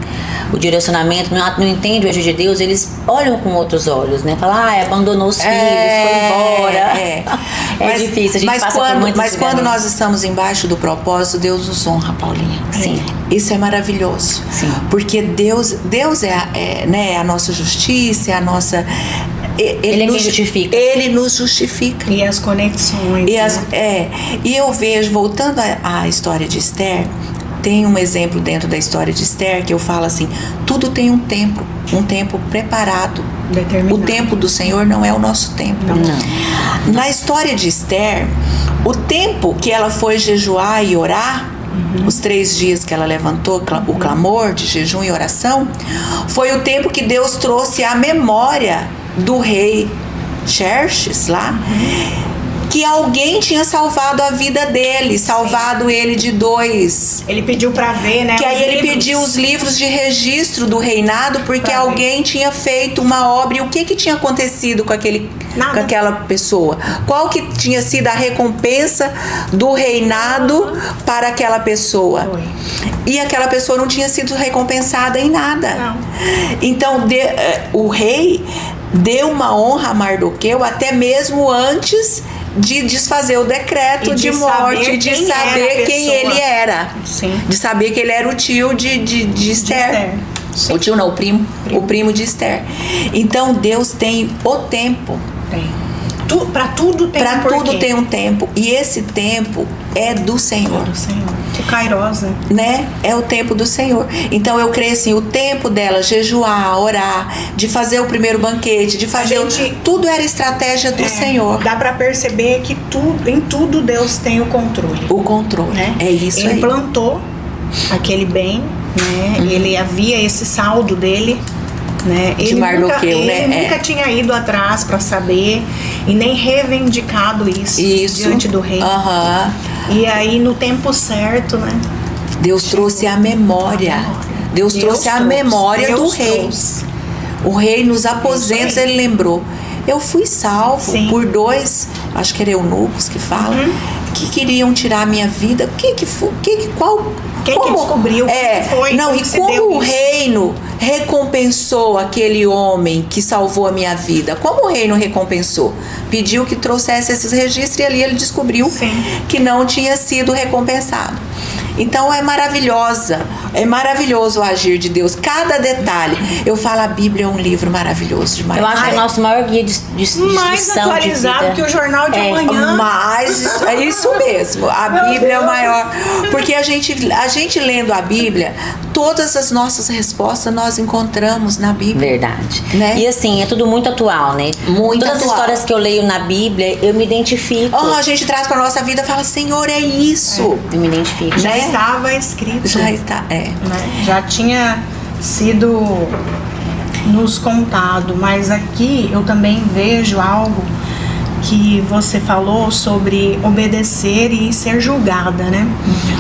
o direcionamento, não entendem o agir de Deus, eles olham com outros olhos, né? Falam, abandonou os filhos, foi embora. É difícil, a gente passa por muitos Mas quando nós estamos embaixo do propósito, Deus nos honra, Paulinha. Sim. Isso é maravilhoso. Sim. Porque Deus é a nossa justiça, é a nossa... Ele nos justifica. Ele nos justifica. E as conexões. E eu vejo, voltando à história de Esther, tem um exemplo dentro da história de Esther que eu falo assim, tudo tem um tempo preparado. Determinado. O tempo do Senhor não é o nosso tempo. Não. Na história de Esther, o tempo que ela foi jejuar e orar, os 3 dias que ela levantou o clamor de jejum e oração, foi o tempo que Deus trouxe à memória do rei Xerxes lá, que alguém tinha salvado a vida dele, salvado ele de 2. Ele pediu pra ver, né? Que aí ele pediu os livros de registro do reinado, porque alguém tinha feito uma obra. E o que tinha acontecido com aquela pessoa? Qual que tinha sido a recompensa do reinado para aquela pessoa? Foi. E aquela pessoa não tinha sido recompensada em nada. Não. Então, o rei deu uma honra a Mardoqueu até mesmo antes de desfazer o decreto de morte, de saber quem ele era. Sim. De saber que ele era o tio de Esther. O tio não, o primo de Esther. Então Deus tem o tempo. Tem. Para tudo tem um porquê. Tudo tem um tempo. E esse tempo é do Senhor. É do Senhor. O Kairos, né? É o tempo do Senhor. Então eu creio assim, o tempo dela jejuar, orar, de fazer o primeiro banquete, de fazer tudo era estratégia do Senhor. Dá para perceber que em tudo Deus tem o controle. O controle, né? É isso aí. Ele plantou aquele bem, né? Ele havia esse saldo dele, né? De Mardoqueu, ele nunca tinha ido atrás para saber e nem reivindicado isso diante do rei. E aí no tempo certo, né? Deus trouxe a memória. Deus trouxe a memória do rei. O rei nos aposentos, ele lembrou. Eu fui salvo por 2, acho que era eunucos que falam, que queriam tirar a minha vida. Quem que descobriu? Como o reino recompensou aquele homem que salvou a minha vida? Como o reino recompensou? Pediu que trouxesse esses registros e ali ele descobriu que não tinha sido recompensado. Então é maravilhoso o agir de Deus, cada detalhe. Eu falo, a Bíblia é um livro maravilhoso demais. Eu acho que é o nosso maior guia de mais atualizado que o jornal de amanhã. Mas é isso mesmo, a Bíblia é o maior. Porque a gente lendo a Bíblia, todas as nossas respostas nós encontramos na Bíblia. Verdade. Né? E assim, é tudo muito atual, né? Todas as histórias que eu leio na Bíblia, eu me identifico. A gente traz pra nossa vida e fala, Senhor, é isso. Eu me identifico. Já estava escrito. Já está, né? Já tinha sido nos contado, mas aqui eu também vejo algo que você falou sobre obedecer e ser julgada, né?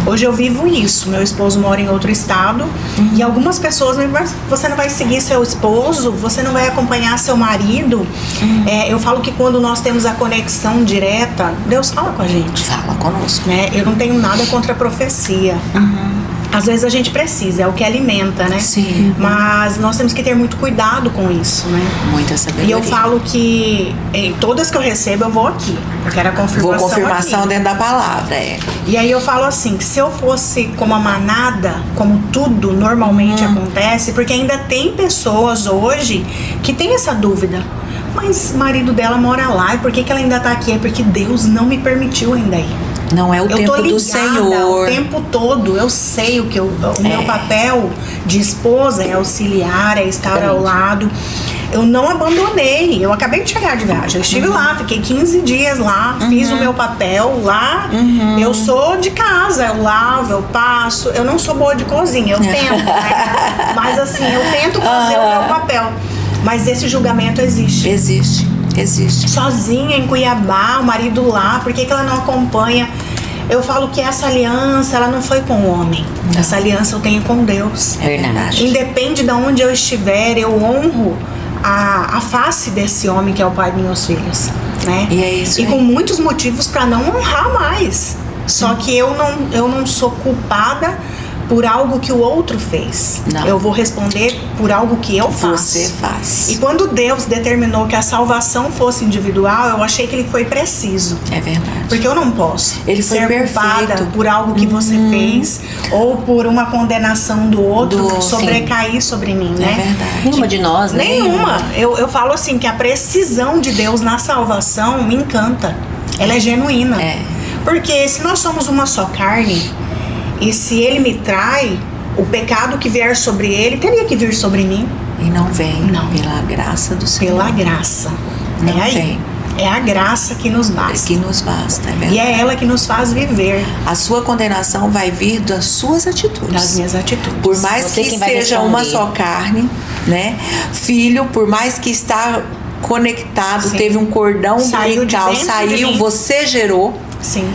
Hoje eu vivo isso. Meu esposo mora em outro estado e algumas pessoas me dizem, você não vai seguir seu esposo? Você não vai acompanhar seu marido? Eu falo que quando nós temos a conexão direta, Deus fala com a gente. Fala conosco. Né? Eu não tenho nada contra a profecia. Às vezes a gente precisa, é o que alimenta, né? Sim. Mas nós temos que ter muito cuidado com isso, né? Muita sabedoria. E eu falo que todas que eu recebo, eu vou aqui. Eu quero a confirmação. Vou confirmação aqui. dentro da palavra, E aí eu falo assim, se eu fosse como a manada, como tudo normalmente acontece, porque ainda tem pessoas hoje que têm essa dúvida. mas o marido dela mora lá, e por que ela ainda tá aqui? É porque Deus não me permitiu ainda ir. Não é o Eu tempo tô ligada do Senhor. o tempo todo. Eu sei o que o meu papel de esposa é auxiliar, é estar ao lado. Eu não abandonei. Eu acabei de chegar de viagem. Eu estive lá, fiquei 15 dias lá, fiz o meu papel lá. Eu sou de casa, eu lavo, eu passo. Eu não sou boa de cozinha, eu tento, né? Mas assim, eu tento fazer o meu papel. Mas esse julgamento existe. Existe. Sozinha em Cuiabá, o marido lá, por que ela não acompanha? Eu falo que essa aliança, ela não foi com o homem. Não. Essa aliança eu tenho com Deus. É verdade. Independe de onde eu estiver, eu honro a face desse homem que é o pai dos meus filhos, né? E é isso. E com muitos motivos para não honrar mais. Só que eu não sou culpada por algo que o outro fez. Não. Eu vou responder por algo que eu faço. Você faz. E quando Deus determinou que a salvação fosse individual, eu achei que ele foi preciso. É verdade. Porque eu não posso Ele foi ser culpada perfeito. por algo que você fez ou por uma condenação do outro sobrecair sobre mim, né? É verdade. Nenhuma de nós, né? Nenhuma. Eu falo assim que a precisão de Deus na salvação me encanta. Ela é genuína. É. Porque se nós somos uma só carne, e se ele me trai, o pecado que vier sobre ele teria que vir sobre mim. E não vem. Não. Pela graça do Senhor. Pela graça. Não é aí. vem. É a graça que nos basta. Que nos basta, é verdade. E é ela que nos faz viver. A sua condenação vai vir das suas atitudes. Das minhas atitudes. Por mais Você que quem vai seja responder. uma só carne, né? Filho, por mais que está conectado, Sim. teve um cordão Saiu de umbilical, dentro de saiu, mim. você gerou. Sim.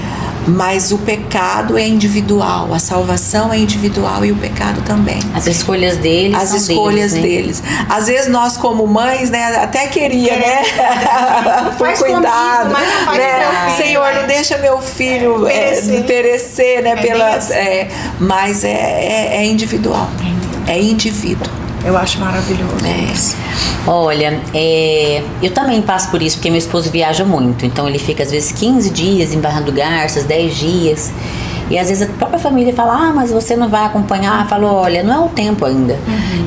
Mas o pecado é individual, a salvação é individual e o pecado também. As escolhas deles As são escolhas deles, né? deles. Às vezes nós como mães, né, até queria, né? Por Faz cuidado, comigo, mas não faz né? com meu filho, Senhor, né? não deixa meu filho perecer, né? bem assim. Mas é individual. É indivíduo. Eu acho maravilhoso. É. Olha, eu também passo por isso, porque meu esposo viaja muito. Então ele fica às vezes 15 dias em Barra do Garças, 10 dias. E às vezes a própria família fala, mas você não vai acompanhar. Eu falo, olha, não é o tempo ainda.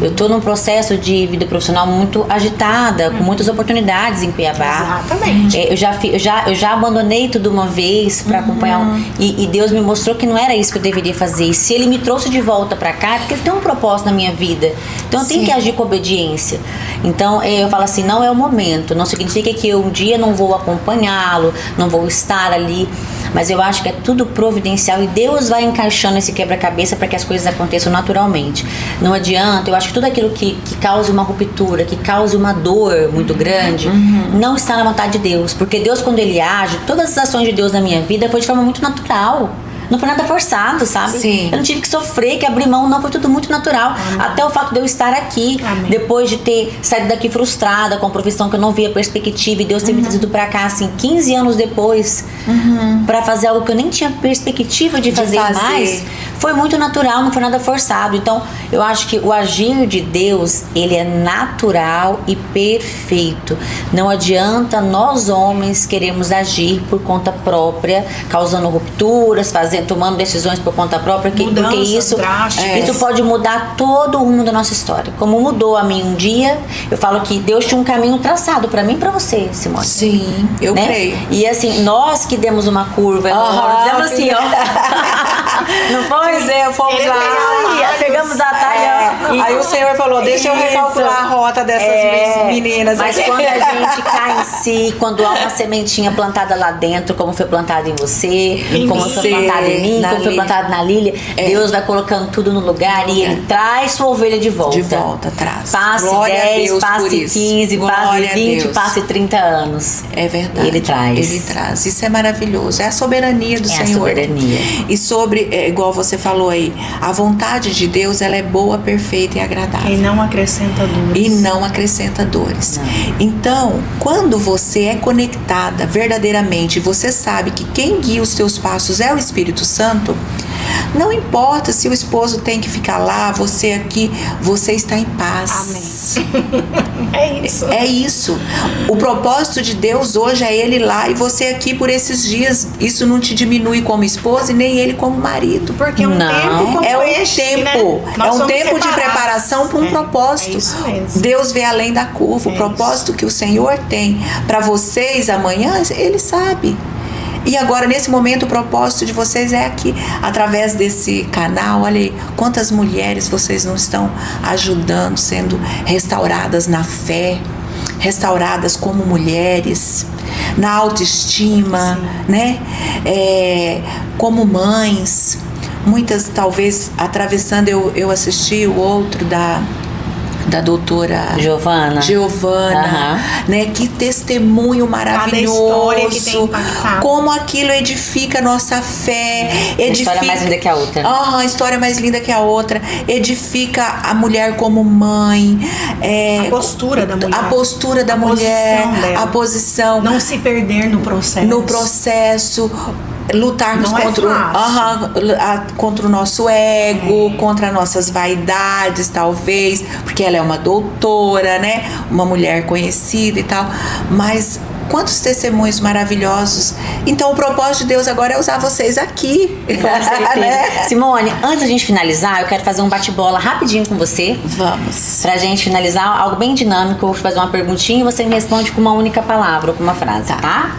Eu tô num processo de vida profissional muito agitada, com muitas oportunidades em Cuiabá. Exatamente. Eu já abandonei tudo uma vez para acompanhar. E Deus me mostrou que não era isso que eu deveria fazer. E se Ele me trouxe de volta para cá, é porque Ele tem um propósito na minha vida. Então eu tenho que agir com obediência. Então eu falo assim, não é o momento. Não significa que eu um dia não vou acompanhá-lo, não vou estar ali. Mas eu acho que é tudo providencial e Deus vai encaixando esse quebra-cabeça para que as coisas aconteçam naturalmente. Não adianta, eu acho que tudo aquilo que cause uma ruptura, que cause uma dor muito grande, não está na vontade de Deus. Porque Deus, quando Ele age, todas as ações de Deus na minha vida foi de forma muito natural. Não foi nada forçado, sabe? Sim. Eu não tive que sofrer, que abrir mão, não, foi tudo muito natural. Até o fato de eu estar aqui, depois de ter saído daqui frustrada com a profissão que eu não via perspectiva, e Deus ter me trazido pra cá, assim, 15 anos depois, pra fazer algo que eu nem tinha perspectiva de fazer mais, foi muito natural, não foi nada forçado. Então, eu acho que o agir de Deus, ele é natural e perfeito. Não adianta nós homens queremos agir por conta própria, causando rupturas, tomando decisões por conta própria, porque isso pode mudar todo o rumo da nossa história. Como mudou a mim um dia, eu falo que Deus tinha um caminho traçado pra mim e pra você, Simone. Sim, eu creio. E assim, nós que demos uma curva, demos assim, ó. Não foi? Pois é, fomos lá. Pegamos a talha. Aí o Senhor falou, deixa eu recalcular a rota dessas meninas. Mas quando a gente cai em si, quando há uma sementinha plantada lá dentro, como foi plantada em você, como foi plantada em mim, como foi plantada na Lília, Deus vai colocando tudo no lugar e Ele traz sua ovelha de volta. De volta, traz. Passe Glória 10, passe 15, passe 20, passe 30 anos. É verdade. Ele traz. Ele traz. Isso é maravilhoso. É a soberania do Senhor. A soberania. E sobre, igual você falou aí, a vontade de Deus, ela é boa, perfeita e agradável. E não acrescenta dores. E não acrescenta dores. Não. Então, quando você é conectada verdadeiramente, você sabe que quem guia os teus passos é o Espírito Santo, Não importa se o esposo tem que ficar lá, você aqui, você está em paz. Amém. É isso. É isso. O propósito de Deus hoje é ele lá e você aqui por esses dias. Isso não te diminui como esposa e nem ele como marido. Porque é um tempo como é um este, tempo, né? é um Somos tempo de separados. preparação para um propósito. É isso mesmo. Deus vê além da curva. O propósito que o Senhor tem para vocês amanhã, ele sabe. E agora, nesse momento, o propósito de vocês é aqui, através desse canal. Olha aí, quantas mulheres vocês não estão ajudando, sendo restauradas na fé, restauradas como mulheres, na autoestima, né? Como mães. Muitas, talvez, atravessando, eu assisti o outro da doutora Giovana, né? Que testemunho maravilhoso. Cada história que tem impactado. Como aquilo edifica a nossa fé. Edifica... A história mais linda que a outra. A história mais linda que a outra. Edifica a mulher como mãe. A postura da mulher. A postura da mulher. Posição dela. A posição. Não se perder no processo. No processo. Lutarmos contra o nosso ego, contra nossas vaidades, talvez, porque ela é uma doutora, né? Uma mulher conhecida e tal. Mas quantos testemunhos maravilhosos. Então o propósito de Deus agora é usar vocês aqui. Com certeza. Né? Simone, antes da gente finalizar, eu quero fazer um bate-bola rapidinho com você. Vamos. Pra gente finalizar, algo bem dinâmico. Eu vou fazer uma perguntinha e você me responde com uma única palavra ou com uma frase, tá?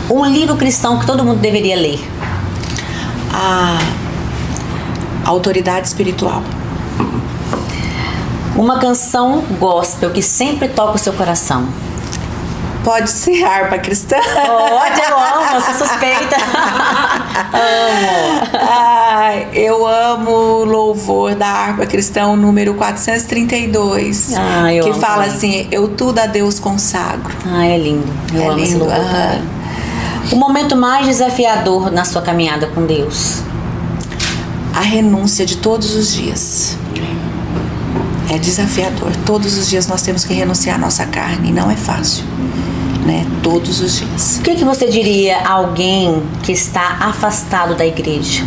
Um livro cristão que todo mundo deveria ler. A autoridade espiritual. Uma canção gospel que sempre toca o seu coração. Pode ser harpa cristã? Pode, eu amo, sou suspeita. Amo. Eu amo o louvor da harpa cristã, o número 432. Que amo fala também. assim: eu tudo a Deus consagro. É lindo. Eu amo esse louvor também. O momento mais desafiador na sua caminhada com Deus? A renúncia de todos os dias. É desafiador. Todos os dias nós temos que renunciar à nossa carne. E não é fácil, né? Todos os dias. O que você diria a alguém que está afastado da igreja?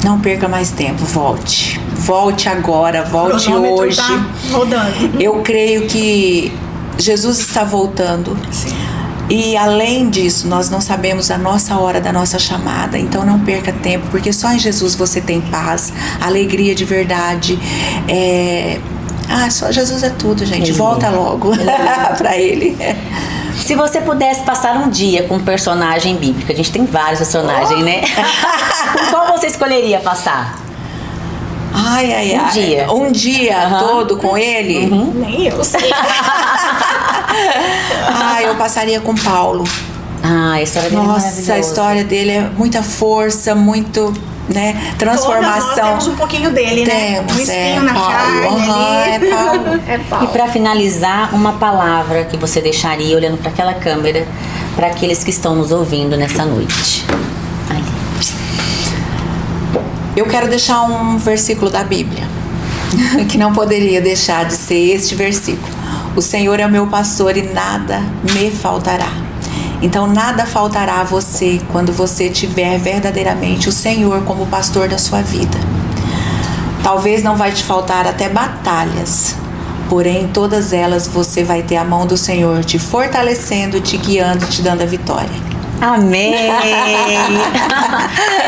Não perca mais tempo. Volte. Volte agora. Volte hoje. Tá rodando. Eu creio que Jesus está voltando. Sim. E além disso, nós não sabemos a nossa hora da nossa chamada. Então não perca tempo, porque só em Jesus você tem paz, alegria de verdade. Só Jesus é tudo, gente. Volta logo pra Ele. Se você pudesse passar um dia com um personagem bíblico, a gente tem vários personagens, né? Com qual você escolheria passar? Um dia todo com ele? Nem eu sei. Eu passaria com Paulo. A história dele é maravilhosa. Nossa, a história dele é muita força, muito, né, transformação. Todas nós temos um pouquinho dele, né? Temos, um espinho na Paulo. carne ali. É Paulo. É Paulo. E para finalizar, uma palavra que você deixaria olhando para aquela câmera para aqueles que estão nos ouvindo nessa noite. Ali. Eu quero deixar um versículo da Bíblia que não poderia deixar de ser este versículo. O Senhor é o meu pastor e nada me faltará. Então nada faltará a você quando você tiver verdadeiramente o Senhor como pastor da sua vida. Talvez não vai te faltar até batalhas, porém em todas elas você vai ter a mão do Senhor te fortalecendo, te guiando, te dando a vitória. Amém!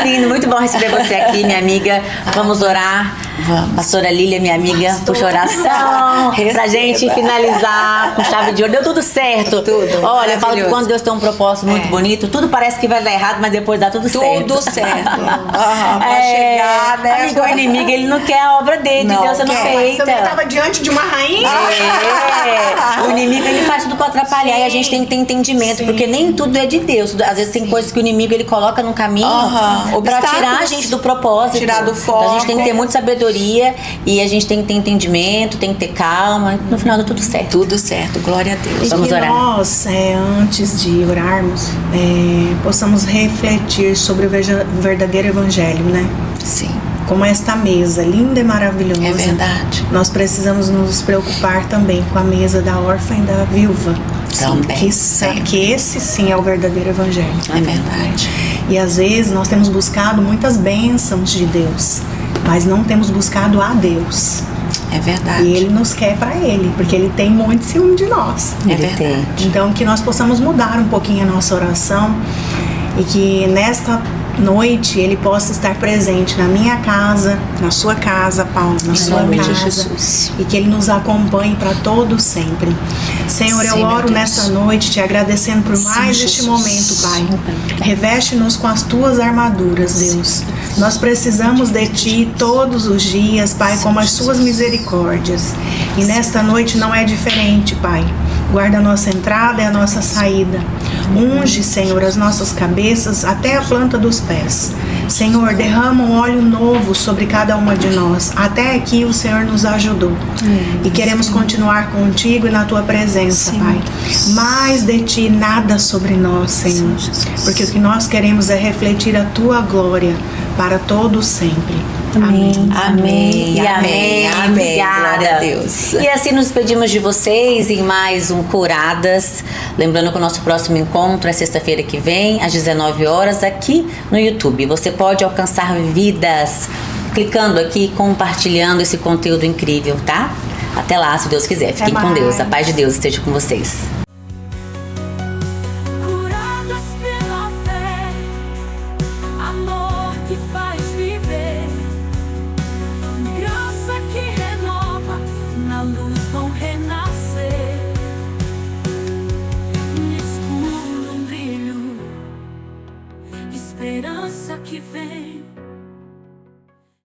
Lindo, muito bom receber você aqui, minha amiga. Vamos orar. Vamos. Pastora Lília, minha amiga, puxa oração pra gente finalizar com chave de ouro. Deu tudo certo. Tudo. Olha, eu falo que quando Deus tem um propósito muito bonito, tudo parece que vai dar errado, mas depois dá tudo certo. Tudo certo. Pra chegar, né? Amigo, o inimigo, ele não quer a obra dele, de Deus sendo feita. Você estava diante de uma rainha. O inimigo, ele faz tudo pra atrapalhar. Sim. E a gente tem que ter entendimento, Sim. porque nem tudo é de Deus. Às vezes tem coisas que o inimigo, ele coloca no caminho pra tirar a gente do propósito. Tirar do foco. Então a gente tem que ter muita sabedoria e a gente tem que ter entendimento, tem que ter calma. No final dá tudo certo. Tudo certo, glória a Deus. E Vamos que orar. nós, antes de orarmos, possamos refletir sobre o verdadeiro evangelho, né? Sim, Como esta mesa linda e maravilhosa. é verdade. Nós precisamos nos preocupar também com a mesa da órfã e da viúva. Também. Que esse sim é o verdadeiro evangelho. É verdade. E às vezes nós temos buscado muitas bênçãos de Deus, mas não temos buscado a Deus. É verdade. E Ele nos quer para Ele, porque Ele tem muito ciúme de nós. É verdade. Então que nós possamos mudar um pouquinho a nossa oração e que nesta noite Ele possa estar presente na minha casa, na sua casa, Paulo, na sua nome de casa, Jesus. e que Ele nos acompanhe para todo sempre. Senhor, eu Sim, meu oro Deus. nesta noite te agradecendo por mais Sim, este Jesus. momento, Pai. Reveste-nos com as tuas armaduras, Deus. Nós precisamos de Ti todos os dias, Pai, como as suas misericórdias. E nesta noite não é diferente, Pai. Guarda a nossa entrada e a nossa saída. Unge, Senhor, as nossas cabeças até a planta dos pés. Senhor, derrama um óleo novo sobre cada uma de nós. Até aqui o Senhor nos ajudou. E queremos continuar contigo e na tua presença, Pai. Mais de Ti nada sobre nós, Senhor. Porque o que nós queremos é refletir a tua glória para todo sempre. Amém. Amém. E amém. Amém. Obrigada. Glória a Deus. E assim nos despedimos de vocês em mais um Curadas. Lembrando que o nosso próximo encontro é sexta-feira que vem, às 19 horas, aqui no YouTube. Você pode alcançar vidas clicando aqui e compartilhando esse conteúdo incrível, tá? Até lá, se Deus quiser. Fiquem com Deus. A paz de Deus esteja com vocês.